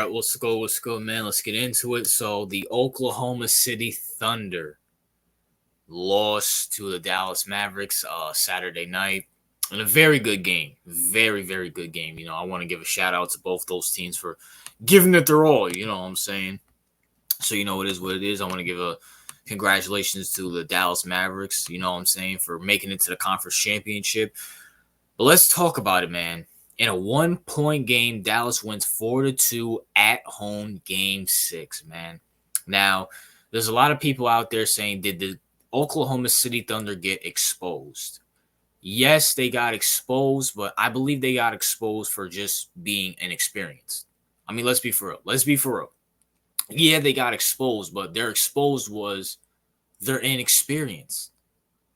right, let's go, man. Let's get into it. So the Oklahoma City Thunder lost to the Dallas Mavericks Saturday night in a very good game. Very, very good game. I want to give a shout out to both those teams for giving it their all. You know what I'm saying? So, it is what it is. I want to give a congratulations to the Dallas Mavericks, you know what I'm saying, for making it to the conference championship. But let's talk about it, man. In a 1-point game, Dallas wins 4-2 at home, game 6, man. Now, there's a lot of people out there saying, did the Oklahoma City Thunder get exposed? Yes, they got exposed, but I believe they got exposed for just being inexperienced. I mean, let's be for real. Yeah, they got exposed, but their exposed was their inexperience.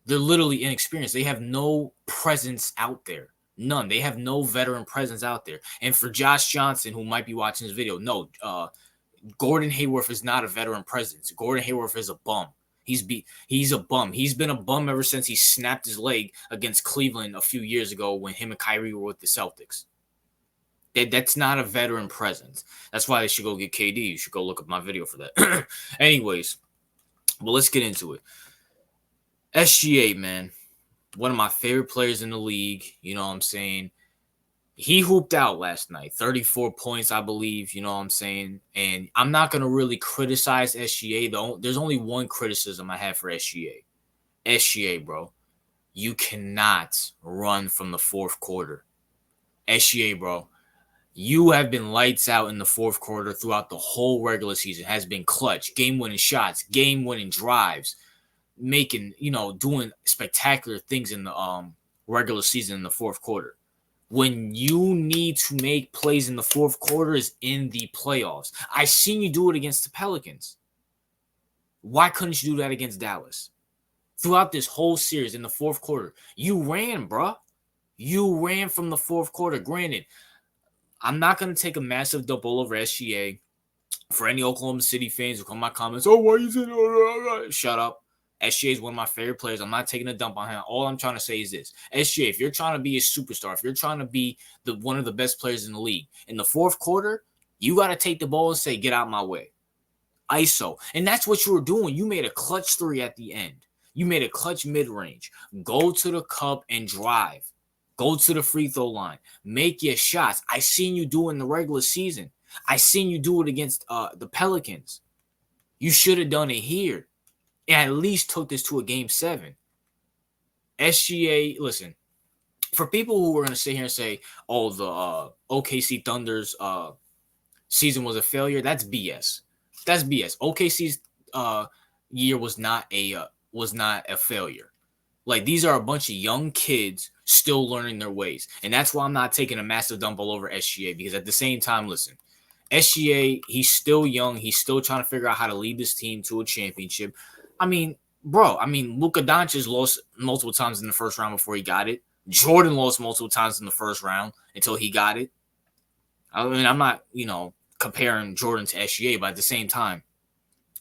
They're literally inexperienced. They have no presence out there. None. They have no veteran presence out there. And for Josh Johnson, who might be watching this video, no, Gordon Hayward is not a veteran presence. Gordon Hayward is a bum. He's a bum. He's been a bum ever since he snapped his leg against Cleveland a few years ago when him and Kyrie were with the Celtics. That's not a veteran presence. That's why they should go get KD. You should go look up my video for that. Anyways, but let's get into it. SGA, man, one of my favorite players in the league. You know what I'm saying? He hooped out last night, 34 points, I believe. You know what I'm saying? And I'm not going to really criticize SGA, though. There's only one criticism I have for SGA. SGA, bro, you cannot run from the fourth quarter. SGA, bro, you have been lights out in the fourth quarter throughout the whole regular season. Has been clutch, game-winning shots, game-winning drives, making, doing spectacular things in the regular season in the fourth quarter. When you need to make plays in the fourth quarter is in the playoffs. I seen you do it against the Pelicans. Why couldn't you do that against Dallas? Throughout this whole series in the fourth quarter, you ran, bro. You ran from the fourth quarter. Granted, I'm not going to take a massive double over SGA. For any Oklahoma City fans who come in my comments, oh, why you saying, shut up. SGA is one of my favorite players. I'm not taking a dump on him. All I'm trying to say is this. SGA, if you're trying to be a superstar, if you're trying to be one of the best players in the league, in the fourth quarter, you got to take the ball and say, get out my way. ISO. And that's what you were doing. You made a clutch three at the end. You made a clutch mid-range. Go to the cup and drive. Go to the free throw line. Make your shots. I seen you do it in the regular season. I seen you do it against the Pelicans. You should have done it here. And at least took this to a game 7. SGA, listen, for people who are going to sit here and say, oh, the OKC Thunder's season was a failure, that's BS. That's BS. OKC's year was not a failure. Like, these are a bunch of young kids still learning their ways. And that's why I'm not taking a massive dump all over SGA, because at the same time, listen, SGA, he's still young. He's still trying to figure out how to lead this team to a championship. I mean, Luka Doncic lost multiple times in the first round before he got it. Jordan lost multiple times in the first round until he got it. I mean, I'm not, comparing Jordan to SGA, but at the same time,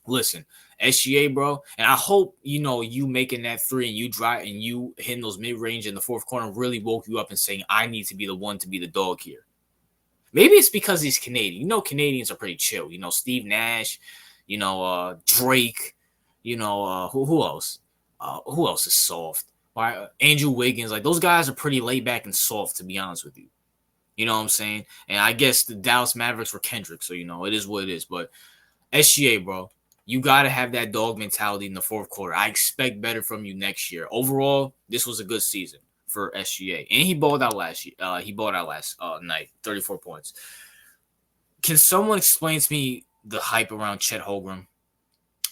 listen, SGA, bro, and I hope, you making that three and you drive and you hitting those mid-range in the fourth quarter really woke you up and saying, I need to be the one to be the dog here. Maybe it's because he's Canadian. Canadians are pretty chill. Steve Nash, Drake, who else? Who else is soft? Andrew Wiggins. Like, those guys are pretty laid back and soft, to be honest with you. You know what I'm saying? And I guess the Dallas Mavericks were Kendrick, so, it is what it is. But SGA, bro, you got to have that dog mentality in the fourth quarter. I expect better from you next year. Overall, this was a good season for SGA. And he balled out last year. He balled out last night, 34 points. Can someone explain to me the hype around Chet Holmgren?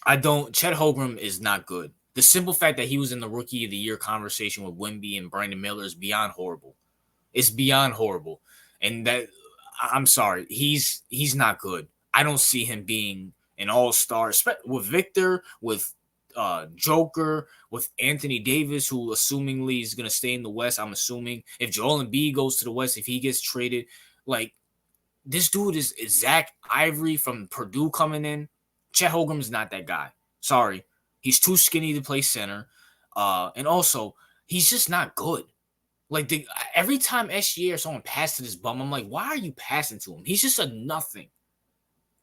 Chet Holmgren is not good. The simple fact that he was in the Rookie of the Year conversation with Wemby and Brandon Miller is beyond horrible. It's beyond horrible. And that, I'm sorry, he's not good. I don't see him being an all-star with Victor, with Joker, with Anthony Davis, who assumingly is going to stay in the West. I'm assuming if Joel Embiid goes to the West, if he gets traded, like, this dude is Zach Ivory from Purdue coming in. Chet Holmgren is not that guy. Sorry. He's too skinny to play center. And also, he's just not good. Like, every time SGA or someone passes to this bum, I'm like, why are you passing to him? He's just a nothing.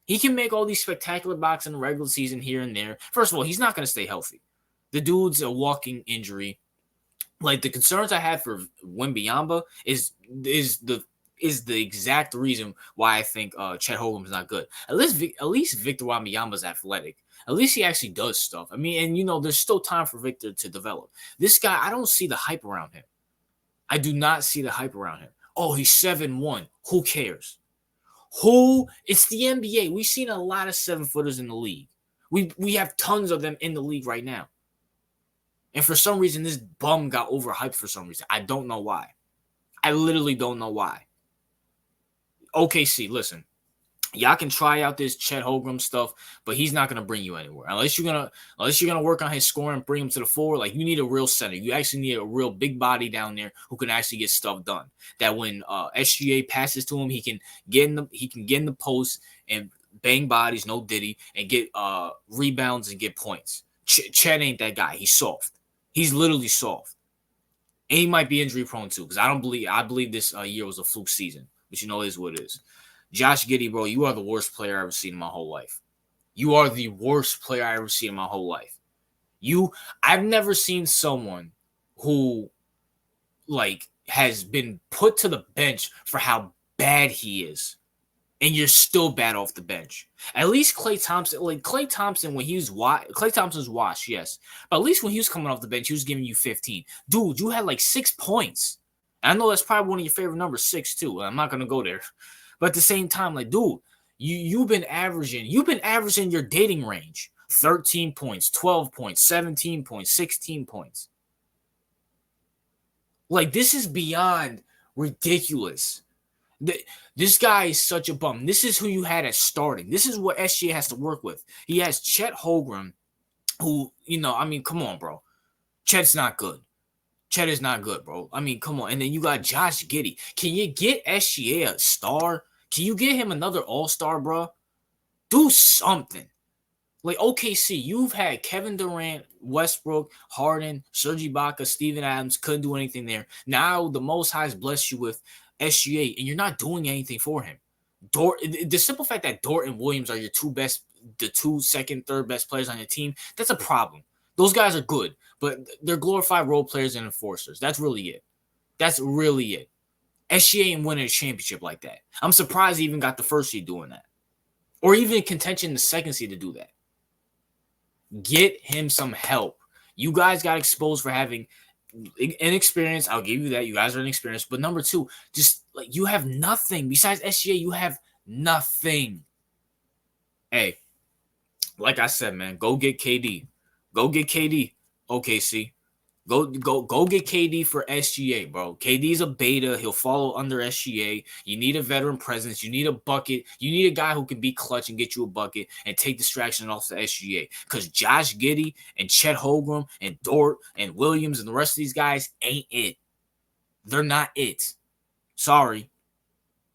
He can make all these spectacular blocks in the regular season here and there. First of all, he's not going to stay healthy. The dude's a walking injury. Like, the concerns I have for Wembanyama is the exact reason why I think Chet Holmgren is not good. At least Victor Wembanyama's athletic. At least he actually does stuff. I mean, and there's still time for Victor to develop. This guy, I don't see the hype around him. I do not see the hype around him. Oh, he's 7'1". Who cares? It's the NBA. We've seen a lot of 7-footers in the league. We have tons of them in the league right now. And for some reason, this bum got overhyped for some reason. I don't know why. I literally don't know why. OKC, listen. Y'all can try out this Chet Holmgren stuff, but he's not gonna bring you anywhere. Unless you're gonna work on his scoring, bring him to the floor. Like, you need a real center. You actually need a real big body down there who can actually get stuff done. That when SGA passes to him, he can get in the post and bang bodies, no Diddy, and get rebounds and get points. Chet ain't that guy. He's soft. He's literally soft. And he might be injury prone too, because I believe this year was a fluke season. But it is what it is. Josh Giddey, bro, you are the worst player I've ever seen in my whole life. You are the worst player I've ever seen in my whole life. I've never seen someone who, like, has been put to the bench for how bad he is, and you're still bad off the bench. At least Klay Thompson, when he was Klay Thompson's washed, yes. But at least when he was coming off the bench, he was giving you 15. Dude, you had like 6 points. And I know that's probably one of your favorite numbers, 6 too. I'm not gonna go there. But at the same time, like, dude, you've been averaging your dating range. 13 points, 12 points, 17 points, 16 points. Like, this is beyond ridiculous. This guy is such a bum. This is who you had as starting. This is what SGA has to work with. He has Chet Holmgren, who, I mean, come on, bro. Chet's not good. Chet is not good, bro. I mean, come on. And then you got Josh Giddey. Can you get SGA a star? Can you get him another all-star, bro? Do something. Like, OKC, you've had Kevin Durant, Westbrook, Harden, Serge Ibaka, Steven Adams, couldn't do anything there. Now the Most High has blessed you with SGA, and you're not doing anything for him. The simple fact that Dort and Williams are your the 2 second, third best players on your team, that's a problem. Those guys are good, but they're glorified role players and enforcers. That's really it. SGA ain't winning a championship like that. I'm surprised he even got the first seed doing that. Or even contention the second seed to do that. Get him some help. You guys got exposed for having inexperience. I'll give you that. You guys are inexperienced. But number 2, just like, you have nothing. Besides SGA, you have nothing. Hey, like I said, man, go get KD. Go get KD. OKC. Go get KD for SGA, bro. KD's a beta. He'll follow under SGA. You need a veteran presence. You need a bucket. You need a guy who can be clutch and get you a bucket and take distraction off the SGA. Because Josh Giddey and Chet Holmgren and Dort and Williams and the rest of these guys ain't it. They're not it. Sorry.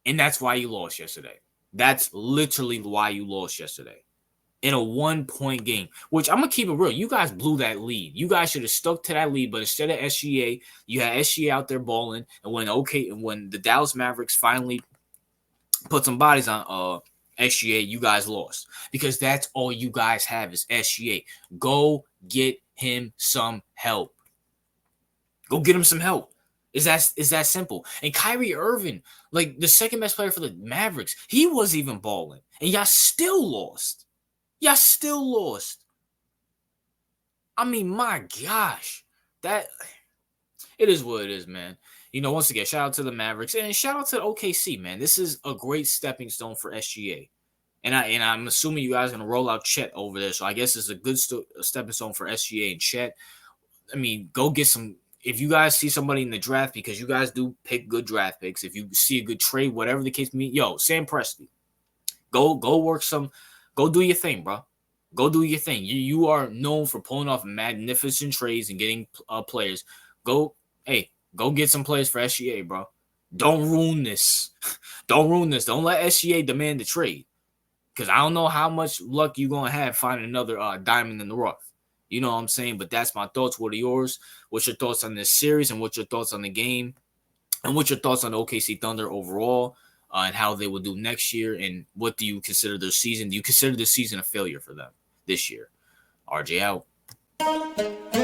And that's why you lost yesterday. That's literally why you lost yesterday. In a 1-point game, which I'm going to keep it real. You guys blew that lead. You guys should have stuck to that lead, but instead of SGA, you had SGA out there balling. And when the Dallas Mavericks finally put some bodies on SGA, you guys lost. Because that's all you guys have is SGA. Go get him some help. Go get him some help. Is that simple? And Kyrie Irving, like the second best player for the Mavericks, he wasn't even balling. And y'all still lost. I mean, my gosh. It is what it is, man. Once again, shout out to the Mavericks and shout out to the OKC, man. This is a great stepping stone for SGA. And I'm assuming you guys are going to roll out Chet over there. So I guess it's a good stepping stone for SGA and Chet. I mean, go get some. If you guys see somebody in the draft, because you guys do pick good draft picks, if you see a good trade, whatever the case may be, Sam Presti, go work some. Go do your thing, bro. Go do your thing. You are known for pulling off magnificent trades and getting players. Go get some players for SGA, bro. Don't ruin this. Don't let SGA demand the trade. Because I don't know how much luck you're going to have finding another diamond in the rough. You know what I'm saying? But that's my thoughts. What are yours? What's your thoughts on this series? And what's your thoughts on the game? And what's your thoughts on the OKC Thunder overall? and how they will do next year? And what do you consider their season? Do you consider this season a failure for them this year? RJ out.